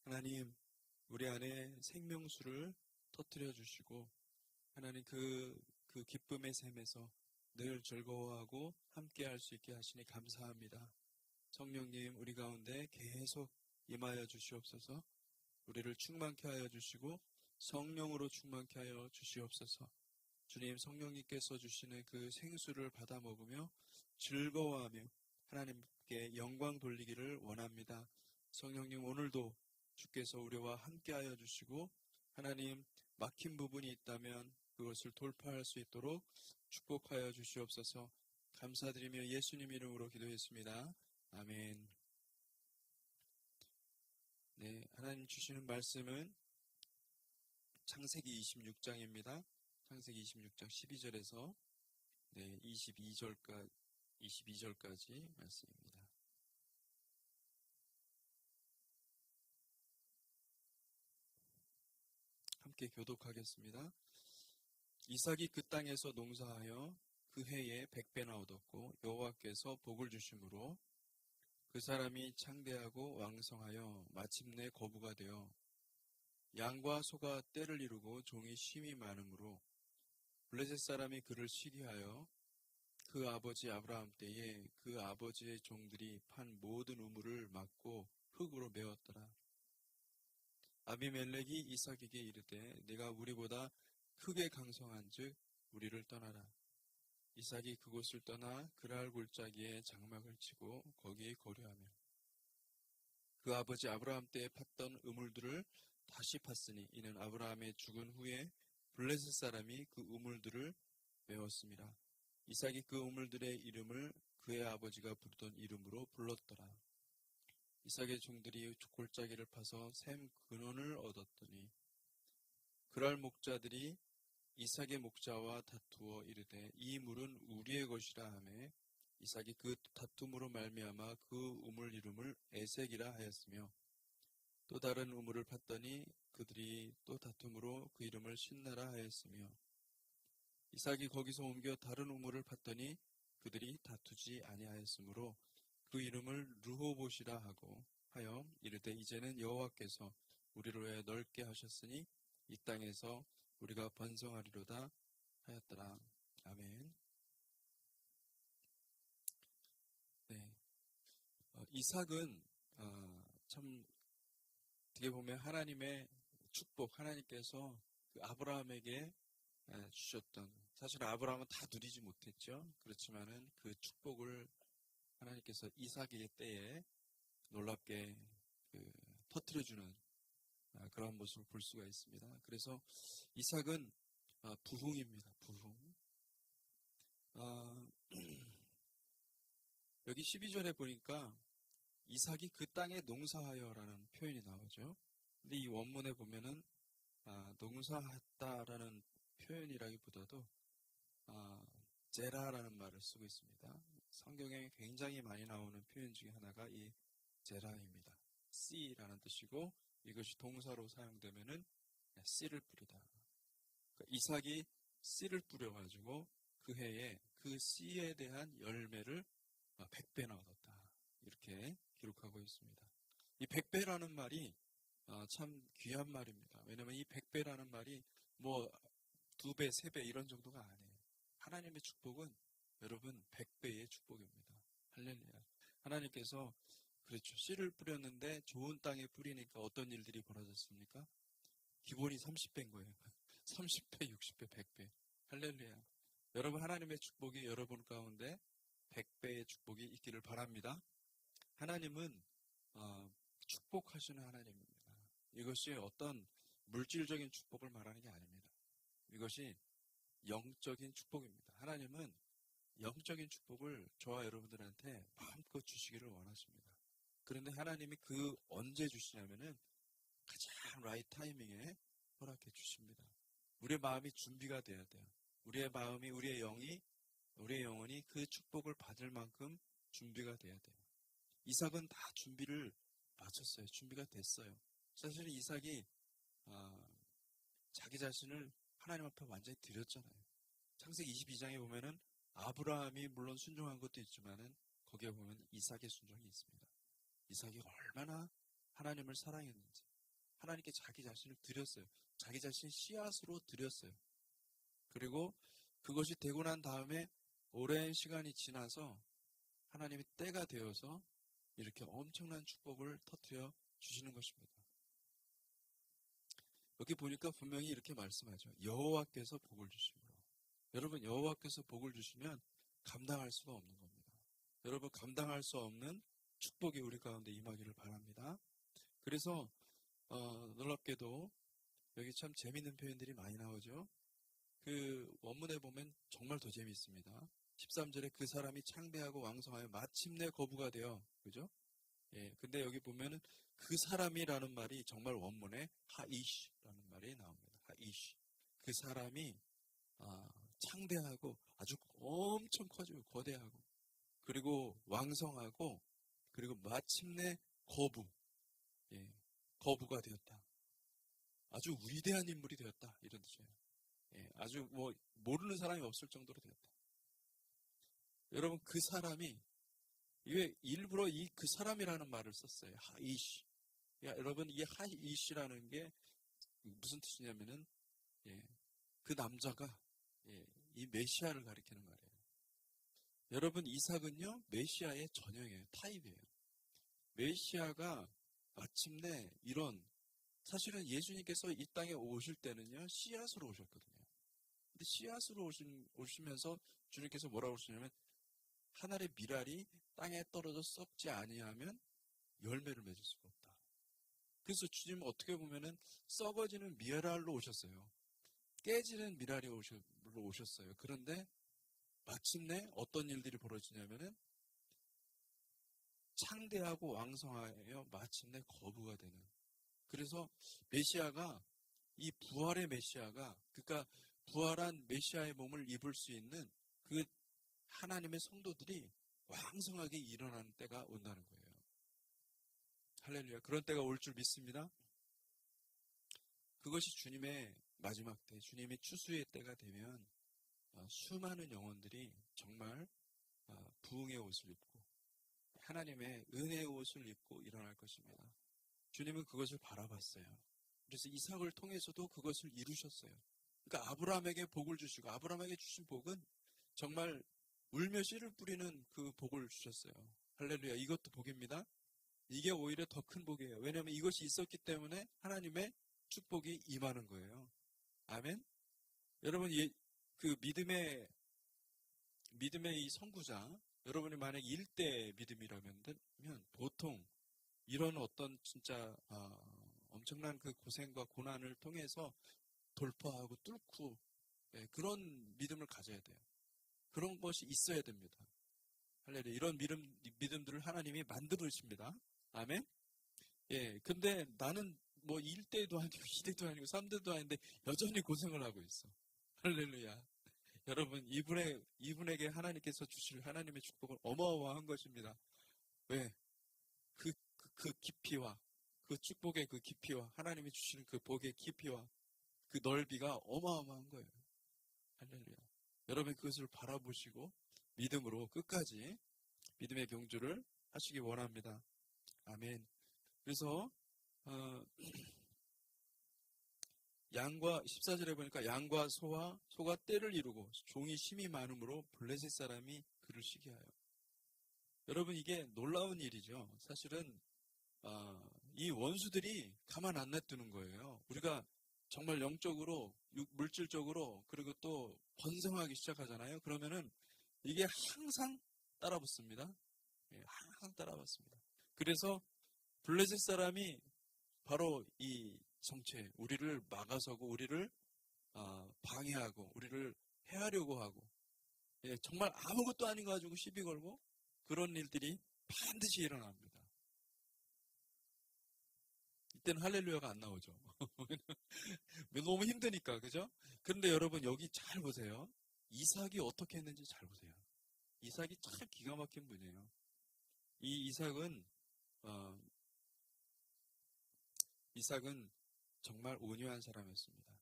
하나님, 우리 안에 생명수를 터뜨려 주시고, 하나님 그 기쁨의 샘에서 늘 즐거워하고 함께 할 수 있게 하시니 감사합니다. 성령님, 우리 가운데 계속 임하여 주시옵소서. 우리를 충만케 하여 주시고 성령으로 충만케 하여 주시옵소서. 주님, 성령님께서 주시는 그 생수를 받아 먹으며 즐거워하며 하나님께 영광 돌리기를 원합니다. 성령님, 오늘도 주께서 우리와 함께 하여 주시고 하나님, 막힌 부분이 있다면 그것을 돌파할 수 있도록 축복하여 주시옵소서. 감사드리며 예수님 이름으로 기도했습니다. 아멘. 네, 하나님 주시는 말씀은 창세기 26장입니다. 창세기 26장 12절에서 22절까지 말씀입니다. 함께 교독하겠습니다. 이삭이 그 땅에서 농사하여 그 해에 100배나 얻었고 여호와께서 복을 주심으로 그 사람이 창대하고 왕성하여 마침내 거부가 되어 양과 소가 떼를 이루고 종이 쉼이 많으므로 블레셋 사람이 그를 시기하여 그 아버지 아브라함 때에 그 아버지의 종들이 판 모든 우물을 막고 흙으로 메웠더라. 아비멜렉이 이삭에게 이르되 네가 우리보다 크게 강성한즉 우리를 떠나라. 이삭이 그곳을 떠나 그랄 골짜기에 장막을 치고 거기에 거류하며 그 아버지 아브라함 때에 팠던 우물들을 다시 팠으니 이는 아브라함의 죽은 후에 블레셋 사람이 그 우물들을 메웠습니다. 이삭이 그 우물들의 이름을 그의 아버지가 부르던 이름으로 불렀더라. 이삭의 종들이 골짜기를 파서 샘 근원을 얻었더니 그랄 목자들이 이삭의 목자와 다투어 이르되 이 물은 우리의 것이라 하매 이삭이 그 다툼으로 말미암아 그 우물 이름을 에색이라 하였으며 또 다른 우물을 팠더니 그들이 또 다툼으로 그 이름을 신나라 하였으며 이삭이 거기서 옮겨 다른 우물을 팠더니 그들이 다투지 아니하였으므로 그 이름을 르호봇이라 하고 하여 이르되 이제는 여호와께서 우리를 위하여 넓게 하셨으니 이 땅에서 우리가 번성하리로다 하였더라. 아멘. 네, 이삭은 참 어떻게 보면 하나님의 축복, 하나님께서 그 아브라함에게 주셨던, 사실 아브라함은 다 누리지 못했죠. 그렇지만은 그 축복을 하나님께서 이삭의 때에 놀랍게 터뜨려주는 그런 모습을 볼 수가 있습니다. 그래서 이삭은 부흥입니다. 부흥. 여기 12절에 보니까 이삭이 그 땅에 농사하여라는 표현이 나오죠. 근데 이 원문에 보면은 농사했다라는 표현이라기보다도 제라라는 말을 쓰고 있습니다. 성경에 굉장히 많이 나오는 표현 중에 하나가 이 제라입니다. 씨라는 뜻이고 이것이 동사로 사용되면은 씨를 뿌리다. 그러니까 이삭이 씨를 뿌려가지고 그 해에 그 씨에 대한 열매를 100배나 얻었다. 이렇게 기록하고 있습니다. 이 100배라는 말이 참 귀한 말입니다. 왜냐하면 이 100배라는 말이 뭐 2배, 3배 이런 정도가 아니에요. 하나님의 축복은 여러분 100배의 축복입니다. 할렐루야. 하나님께서 그렇죠. 씨를 뿌렸는데 좋은 땅에 뿌리니까 어떤 일들이 벌어졌습니까? 기본이 30배인 거예요. 30배, 60배, 100배. 할렐루야. 여러분 하나님의 축복이 여러분 가운데 100배의 축복이 있기를 바랍니다. 하나님은 축복하시는 하나님입니다. 이것이 어떤 물질적인 축복을 말하는 게 아닙니다. 이것이 영적인 축복입니다. 하나님은 영적인 축복을 저와 여러분들한테 마음껏 주시기를 원하십니다. 그런데 하나님이 언제 주시냐면은 가장 라이트 타이밍에 허락해 주십니다. 우리의 마음이 준비가 돼야 돼요. 우리의 마음이, 우리의 영혼이 그 축복을 받을 만큼 준비가 돼야 돼요. 이삭은 다 준비를 마쳤어요. 준비가 됐어요. 사실 이삭이 자기 자신을 하나님 앞에 완전히 드렸잖아요. 창세기 22장에 보면은 아브라함이 물론 순종한 것도 있지만은 거기에 보면 이삭의 순종이 있습니다. 이삭이 얼마나 하나님을 사랑했는지, 하나님께 자기 자신을 드렸어요. 자기 자신 씨앗으로 드렸어요. 그리고 그것이 되고 난 다음에 오랜 시간이 지나서 하나님이 때가 되어서 이렇게 엄청난 축복을 터뜨려 주시는 것입니다. 여기 보니까 분명히 이렇게 말씀하죠. 여호와께서 복을 주심으로. 여러분, 여호와께서 복을 주시면 감당할 수가 없는 겁니다. 여러분, 감당할 수 없는 축복이 우리 가운데 임하기를 바랍니다. 그래서 놀랍게도 여기 참 재미있는 표현들이 많이 나오죠. 그 원문에 보면 정말 더 재미있습니다. 13절에 그 사람이 창대하고 왕성하여 마침내 거부가 되어, 그죠? 예, 근데 여기 보면은 그 사람이라는 말이 정말 원문에 하이시라는 말이 나옵니다. 하이시. 그 사람이 창대하고 아주 엄청 커지고 거대하고 그리고 왕성하고 그리고 마침내 예, 거부가 되었다. 아주 위대한 인물이 되었다. 이런 뜻이에요. 예, 아주 모르는 사람이 없을 정도로 되었다. 여러분, 그 사람이 왜 일부러 그 사람이라는 말을 썼어요. 하이시. 여러분, 이 하이시라는 게 무슨 뜻이냐면은 그 남자가 이 메시아를 가리키는 말이에요. 여러분, 이삭은요 메시아의 전형이에요. 타입이에요. 메시아가 마침내 사실은 예수님께서 이 땅에 오실 때는요 씨앗으로 오셨거든요. 근데 씨앗으로 오시면서 주님께서 뭐라고 하시냐면 하늘의 미랄이 땅에 떨어져 썩지 아니하면 열매를 맺을 수가 없다. 그래서 주님은 어떻게 보면은 썩어지는 미랄로 오셨어요. 깨지는 미랄로 오셨어요. 그런데 마침내 어떤 일들이 벌어지냐면은 창대하고 왕성하여 마침내 거부가 되는. 그래서 메시아가 이 부활의 메시아가 그러니까 부활한 메시아의 몸을 입을 수 있는 그 하나님의 성도들이 왕성하게 일어나는 때가 온다는 거예요. 할렐루야. 그런 때가 올 줄 믿습니다. 그것이 주님의 마지막 때, 주님의 추수의 때가 되면 수많은 영혼들이 정말 부흥의 옷을 입고 하나님의 은혜의 옷을 입고 일어날 것입니다. 주님은 그것을 바라봤어요. 그래서 이삭을 통해서도 그것을 이루셨어요. 그러니까 아브라함에게 복을 주시고 아브라함에게 주신 복은 정말 울며 씨를 뿌리는 그 복을 주셨어요. 할렐루야. 이것도 복입니다. 이게 오히려 더 큰 복이에요. 왜냐하면 이것이 있었기 때문에 하나님의 축복이 임하는 거예요. 아멘. 여러분, 그 믿음의 이 선구자, 여러분이 만약 1대 믿음이라면 보통 이런 어떤 진짜 엄청난 그 고생과 고난을 통해서 돌파하고 뚫고 그런 믿음을 가져야 돼요. 그런 것이 있어야 됩니다. 할렐루야. 이런 믿음들을 하나님이 만들으십니다. 아멘. 예, 근데 나는 1대도 아니고 2대도 아니고 3대도 아닌데 여전히 고생을 하고 있어. 할렐루야. 여러분, 이분에게 하나님께서 주실 하나님의 축복은 어마어마한 것입니다. 왜? 그 깊이와 그 축복의 그 깊이와 하나님이 주시는 그 복의 깊이와 그 넓이가 어마어마한 거예요. 할렐루야. 여러분 그것을 바라보시고 믿음으로 끝까지 믿음의 경주를 하시기 원합니다. 아멘. 그래서 14절에 보니까 양과 소가 떼를 이루고 종이 심이 많음으로 블레셋 사람이 그를 시기하여. 여러분 이게 놀라운 일이죠. 사실은 이 원수들이 가만 안 놔두는 거예요. 우리가 정말 영적으로, 물질적으로, 그리고 또 번성하기 시작하잖아요. 그러면은 이게 항상 따라붙습니다. 항상 따라붙습니다. 그래서 블레셋 사람이 바로 이 정체, 우리를 막아서고, 우리를 방해하고, 우리를 해하려고 하고, 정말 아무것도 아닌 거 가지고 시비 걸고 그런 일들이 반드시 일어납니다. 이때는 할렐루야가 안 나오죠. 너무 힘드니까, 그죠? 그런데 여러분 여기 잘 보세요. 이삭이 어떻게 했는지 잘 보세요. 이삭이 참 기가 막힌 분이에요. 이 이삭은 정말 온유한 사람이었습니다.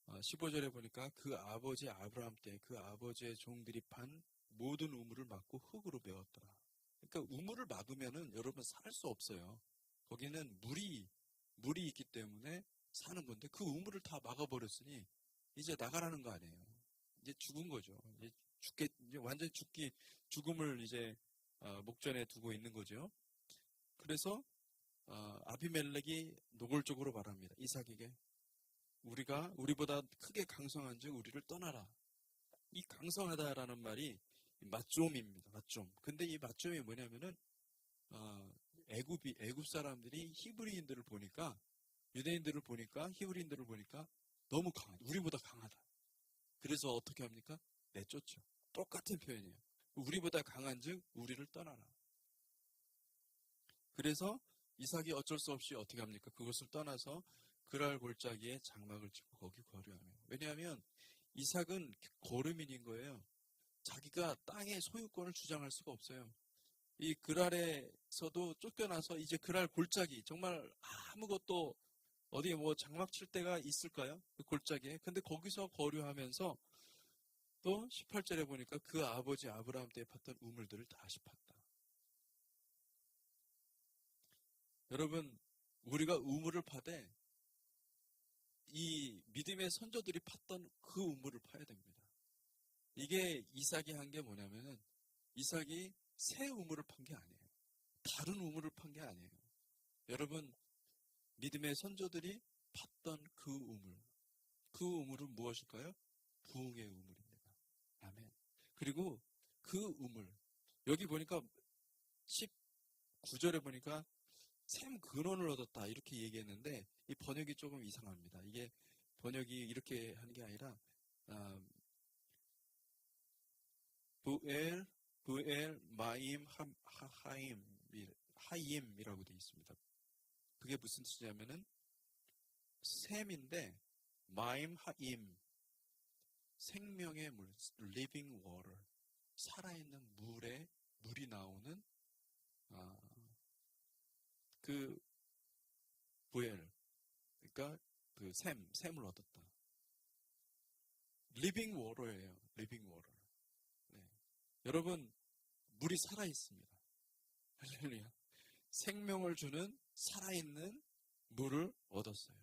15절에 보니까 그 아버지 아브라함 때 그 아버지의 종들이 판 모든 우물을 막고 흙으로 메웠더라. 그러니까 우물을 막으면은 여러분 살 수 없어요. 거기는 물이 물이 있기 때문에 사는 건데 그 우물을 다 막아버렸으니 이제 나가라는 거 아니에요. 이제 죽은 거죠. 이제 완전히 죽음을 이제 목전에 두고 있는 거죠. 그래서 아비멜렉이 노골적으로 말합니다. 이삭에게 우리보다 크게 강성한즉 우리를 떠나라. 이 강성하다라는 말이 맞좀입니다. 맞좀. 근데 이 맞좀이 뭐냐면은 애굽 사람들이 히브리인들을 보니까 유대인들을 보니까 히브리인들을 보니까 너무 강하다. 우리보다 강하다. 그래서 어떻게 합니까? 내쫓죠. 똑같은 표현이에요. 우리보다 강한즉 우리를 떠나라. 그래서 이삭이 어쩔 수 없이 어떻게 합니까? 그것을 떠나서 그랄 골짜기에 장막을 짓고 거기 거류하며. 왜냐하면 이삭은 거류민인 거예요. 자기가 땅의 소유권을 주장할 수가 없어요. 이 그랄에서도 쫓겨나서 이제 그랄 골짜기, 정말 아무것도 어디 뭐 장막 칠 데가 있을까요? 그 골짜기에. 근데 거기서 거류하면서 또 18절에 보니까 그 아버지 아브라함 때 팠던 우물들을 다시 팠다. 여러분, 우리가 우물을 파되 이 믿음의 선조들이 팠던 그 우물을 파야 됩니다. 이게 이삭이 한 게 뭐냐면은 이삭이 새 우물을 판 게 아니에요. 다른 우물을 판 게 아니에요. 여러분, 믿음의 선조들이 팠던 그 우물은 무엇일까요? 부흥의 우물입니다. 아멘. 그리고 그 우물, 여기 보니까 19절에 보니까 샘 근원을 얻었다 이렇게 얘기했는데 이 번역이 조금 이상합니다. 이게 번역이 이렇게 하는 게 아니라 부엘 마임 하임이라고 되어 있습니다. 그게 무슨 뜻이냐면은 샘인데 마임 하임 생명의 물, living water, 살아있는 물이 나오는 그 부엘, 그러니까 그 샘을 얻었다. living water예요. living water. 네. 여러분, 물이 살아있습니다. 할렐루야. 생명을 주는 살아있는 물을 얻었어요.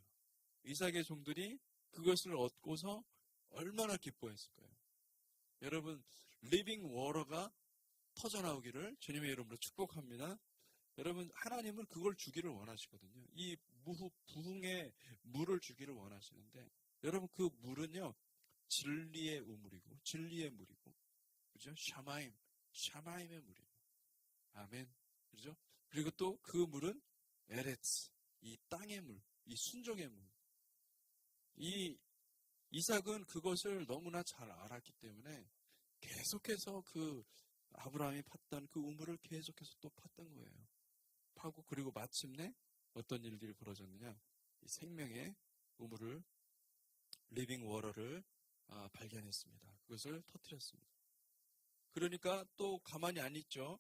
이삭의 종들이 그것을 얻고서 얼마나 기뻐했을까요? 여러분, 리빙 워터가 터져나오기를 주님의 이름으로 축복합니다. 여러분, 하나님은 그걸 주기를 원하시거든요. 이 부흥의 물을 주기를 원하시는데, 여러분, 그 물은요, 진리의 우물이고, 진리의 물이고, 그죠? 샤마임의 물이에요. 아멘. 그죠? 그리고 또 그 물은 에레츠, 이 땅의 물, 이 순종의 물. 이 이삭은 그것을 너무나 잘 알았기 때문에 계속해서 그 아브라함이 팠던 그 우물을 계속해서 또 팠던 거예요. 파고 그리고 마침내 어떤 일들이 벌어졌느냐? 이 생명의 우물을 리빙 워터를 발견했습니다. 그것을 터뜨렸습니다. 그러니까 또 가만히 안 있죠.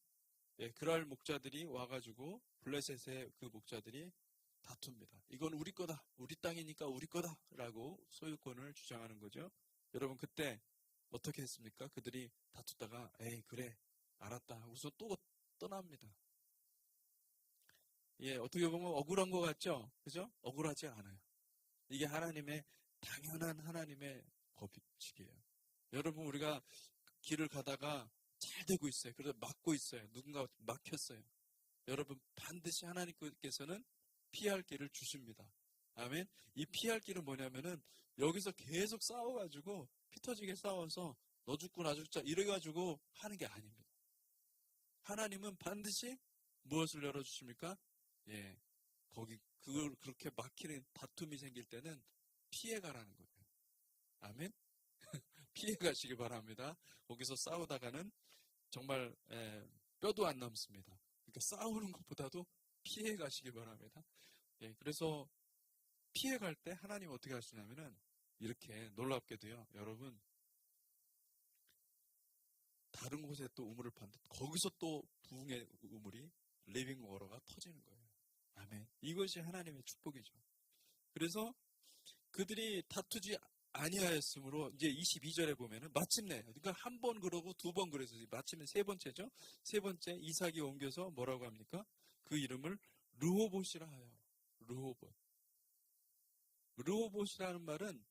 예, 그랄 목자들이 와가지고 블레셋의 그 목자들이 다툽니다. 이건 우리 거다. 우리 땅이니까 우리 거다. 라고 소유권을 주장하는 거죠. 여러분 그때 어떻게 했습니까? 그들이 다투다가 에이 그래 알았다 하고서 또 떠납니다. 예, 어떻게 보면 억울한 것 같죠? 그죠? 억울하지 않아요. 이게 당연한 하나님의 법칙이에요. 여러분 우리가 길을 가다가 잘 되고 있어요. 그래서 막고 있어요. 누군가 막혔어요. 여러분 반드시 하나님께서는 피할 길을 주십니다. 아멘. 이 피할 길은 뭐냐면은 여기서 계속 싸워가지고 피 터지게 싸워서 너 죽고 나 죽자 이래가지고 하는 게 아닙니다. 하나님은 반드시 무엇을 열어주십니까? 예, 그걸 그렇게 막히는 다툼이 생길 때는 피해가라는 거예요. 아멘. 피해가시기 바랍니다. 거기서 싸우다가는 정말 뼈도 안 남습니다. 그러니까 싸우는 것보다도 피해가시기 바랍니다. 예, 그래서 피해갈 때 하나님 어떻게 하시냐면은 이렇게 놀랍게도요. 여러분 다른 곳에 또 우물을 파는데 거기서 또 부흥의 우물이 리빙 워터가 터지는 거예요. 아멘. 이것이 하나님의 축복이죠. 그래서 그들이 다투지 아니하였으므로 이제 22절에 보면은 마침내 그러니까 한 번 그러고 두 번 그래서 마침내 세 번째죠. 세 번째 이삭이 옮겨서 뭐라고 합니까? 그 이름을 르호봇이라 하여. 르호봇. 르호봇이라는 말은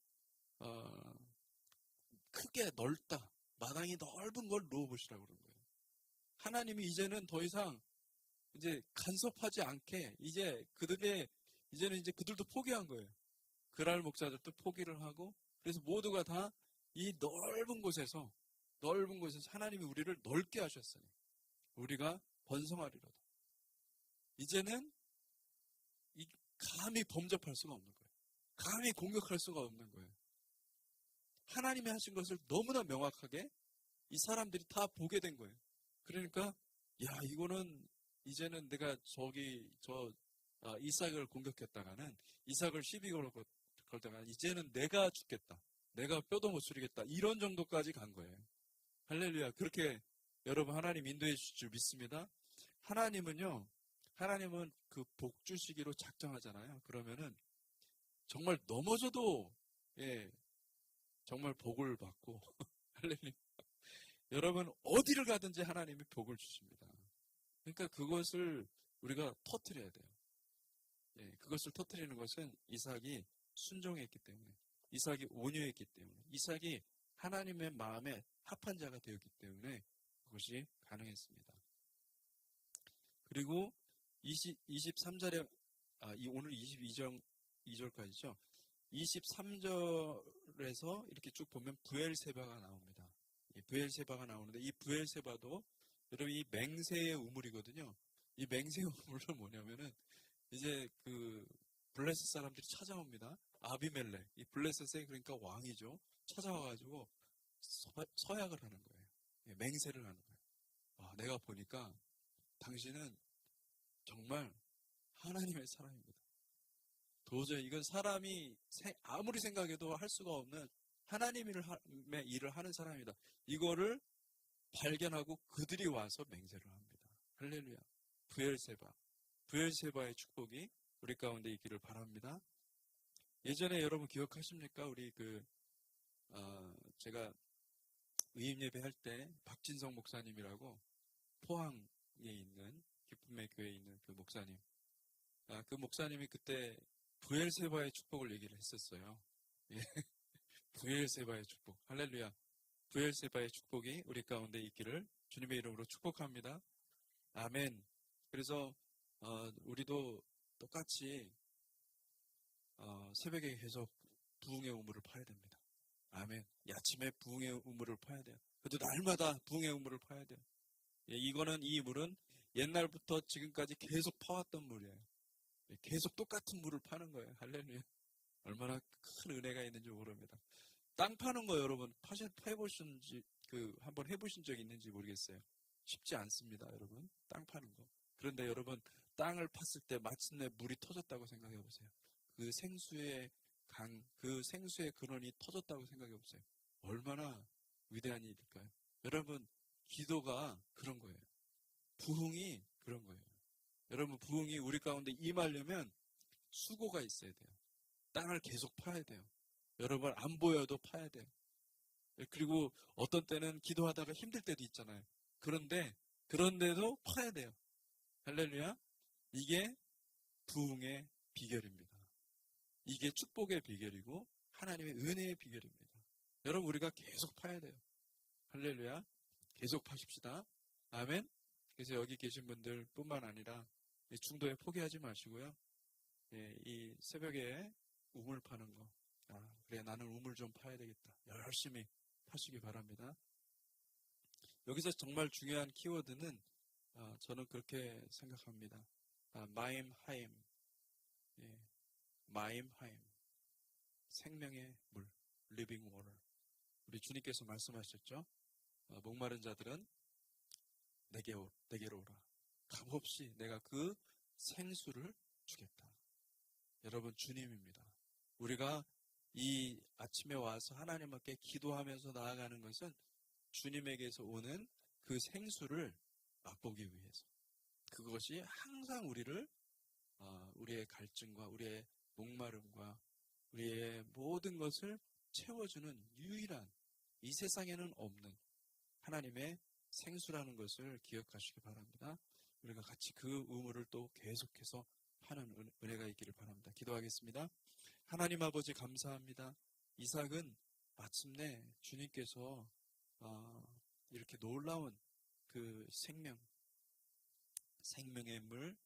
크게 넓다, 마당이 넓은 걸 르호봇이라고 그러는 거예요. 하나님이 이제는 더 이상 이제 간섭하지 않게 이제는 이제 그들도 포기한 거예요. 그랄 목자들도 포기를 하고, 그래서 모두가 다 이 넓은 곳에서 하나님이 우리를 넓게 하셨으니 우리가 번성하리로다. 이제는 감히 범접할 수가 없는 거예요. 감히 공격할 수가 없는 거예요. 하나님이 하신 것을 너무나 명확하게 이 사람들이 다 보게 된 거예요. 그러니까 이거는 이제는 내가 이삭을 공격했다가는, 이삭을 시비 걸다가 이제는 내가 죽겠다, 내가 뼈도 못 추리겠다, 이런 정도까지 간 거예요. 할렐루야. 그렇게 여러분 하나님 인도해 주실 줄 믿습니다. 하나님은 그 복 주시기로 작정하잖아요. 그러면은 정말 넘어져도 정말 복을 받고 할렐루야. 여러분 어디를 가든지 하나님이 복을 주십니다. 그러니까 그것을 우리가 터뜨려야 돼요. 그것을 터뜨리는 것은 이삭이 순종했기 때문에, 이삭이 온유했기 때문에, 이삭이 하나님의 마음에 합한 자가 되었기 때문에 그것이 가능했습니다. 그리고 23절에 오늘 22절까지죠. 23절에서 이렇게 쭉 보면 브엘세바가 나옵니다. 브엘세바가 나오는데, 이 브엘세바도 여러분 이 맹세의 우물이거든요. 이 맹세의 우물은 뭐냐면은 이제 그 블레셋 사람들이 찾아옵니다. 아비멜렉, 이 블레셋의 그러니까 왕이죠. 찾아와가지고 서약을 하는 거예요. 맹세를 하는 거예요. 내가 보니까 당신은 정말 하나님의 사람입니다. 도저히 이건 사람이 아무리 생각해도 할 수가 없는 하나님의 일을 하는 사람이다. 이거를 발견하고 그들이 와서 맹세를 합니다. 할렐루야. 브엘세바의 축복이 우리 가운데 있기를 바랍니다. 예전에 여러분 기억하십니까? 우리 제가 의임 예배 할 때 박진성 목사님이라고 포항에 있는 기쁨의 교회에 있는 그 목사님, 그 목사님이 그때 브엘세바의 축복을 얘기를 했었어요. 브엘세바의 축복, 할렐루야. 브엘세바의 축복이 우리 가운데 있기를 주님의 이름으로 축복합니다. 아멘. 그래서 우리도 똑같이 새벽에 계속 부흥의 우물을 파야 됩니다. 아멘. 아침에 부흥의 우물을 파야 돼요. 그래도 날마다 부흥의 우물을 파야 돼요. 이 물은 옛날부터 지금까지 계속 파왔던 물이에요. 계속 똑같은 물을 파는 거예요. 할렐루야. 얼마나 큰 은혜가 있는지 모릅니다. 땅 파는 거 여러분 한번 해보신 적 있는지 모르겠어요. 쉽지 않습니다, 여러분. 땅 파는 거. 그런데 여러분, 땅을 팠을 때 마침내 물이 터졌다고 생각해 보세요. 그 생수의 근원이 터졌다고 생각해 보세요. 얼마나 위대한 일일까요? 여러분, 기도가 그런 거예요. 부흥이 그런 거예요. 여러분, 부흥이 우리 가운데 임하려면 수고가 있어야 돼요. 땅을 계속 파야 돼요. 여러분, 안 보여도 파야 돼요. 그리고 어떤 때는 기도하다가 힘들 때도 있잖아요. 그런데도 파야 돼요. 할렐루야. 이게 부흥의 비결입니다. 이게 축복의 비결이고 하나님의 은혜의 비결입니다. 여러분, 우리가 계속 파야 돼요. 할렐루야. 계속 파십시다. 아멘. 그래서 여기 계신 분들 뿐만 아니라 중도에 포기하지 마시고요. 이 새벽에 우물 파는 거. 그래, 나는 우물 좀 파야 되겠다. 열심히 파시기 바랍니다. 여기서 정말 중요한 키워드는 저는 그렇게 생각합니다. 마임하임. 마임하임. 생명의 물. living water. 우리 주님께서 말씀하셨죠. 목마른 자들은 내게로 오라. 값없이 내가 그 생수를 주겠다. 여러분, 주님입니다. 우리가 이 아침에 와서 하나님 앞에 기도하면서 나아가는 것은 주님에게서 오는 그 생수를 맛보기 위해서. 그것이 항상 우리의 갈증과 우리의 목마름과 우리의 모든 것을 채워주는 유일한, 이 세상에는 없는 하나님의 생수라는 것을 기억하시기 바랍니다. 우리가 같이 그 우물을 또 계속해서 하는 은혜가 있기를 바랍니다. 기도하겠습니다. 하나님 아버지 감사합니다. 이삭은 마침내 주님께서 이렇게 놀라운 그 생명의 물,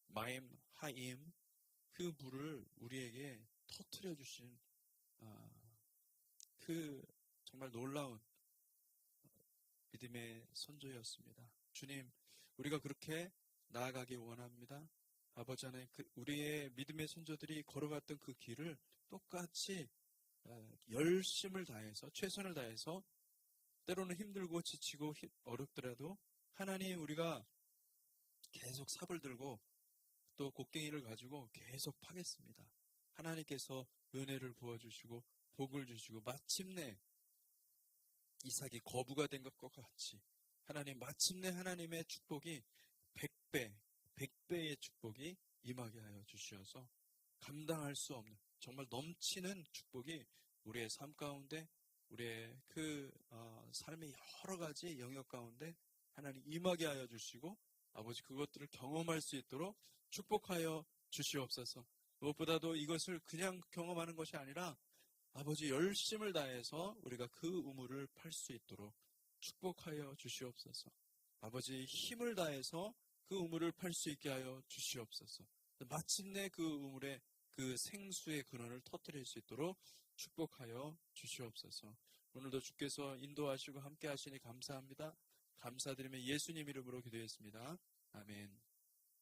마임 하임, 그 물을 우리에게 터뜨려 주신 그 정말 놀라운 믿음의 선조였습니다. 주님, 우리가 그렇게 나아가기 원합니다. 아버지 하나님, 우리의 믿음의 선조들이 걸어갔던 그 길을 똑같이 열심을 다해서, 최선을 다해서, 때로는 힘들고 지치고 어렵더라도 하나님, 우리가 계속 삽을 들고 또 곡괭이를 가지고 계속 파겠습니다. 하나님께서 은혜를 부어주시고 복을 주시고 마침내 이삭이 거부가 된 것과 같이 하나님, 마침내 하나님의 축복이 100배의 축복이 임하게 하여 주시어서 감당할 수 없는 정말 넘치는 축복이 우리의 삶 가운데, 우리의 삶의 여러 가지 영역 가운데 하나님 임하게 하여 주시고 아버지, 그것들을 경험할 수 있도록 축복하여 주시옵소서. 무엇보다도 이것을 그냥 경험하는 것이 아니라 아버지, 열심을 다해서 우리가 그 우물을 팔 수 있도록 축복하여 주시옵소서. 아버지, 힘을 다해서 그 우물을 팔 수 있게 하여 주시옵소서. 마침내 그 우물에 그 생수의 근원을 터뜨릴 수 있도록 축복하여 주시옵소서. 오늘도 주께서 인도하시고 함께 하시니 감사합니다. 감사드리며 예수님 이름으로 기도했습니다. 아멘.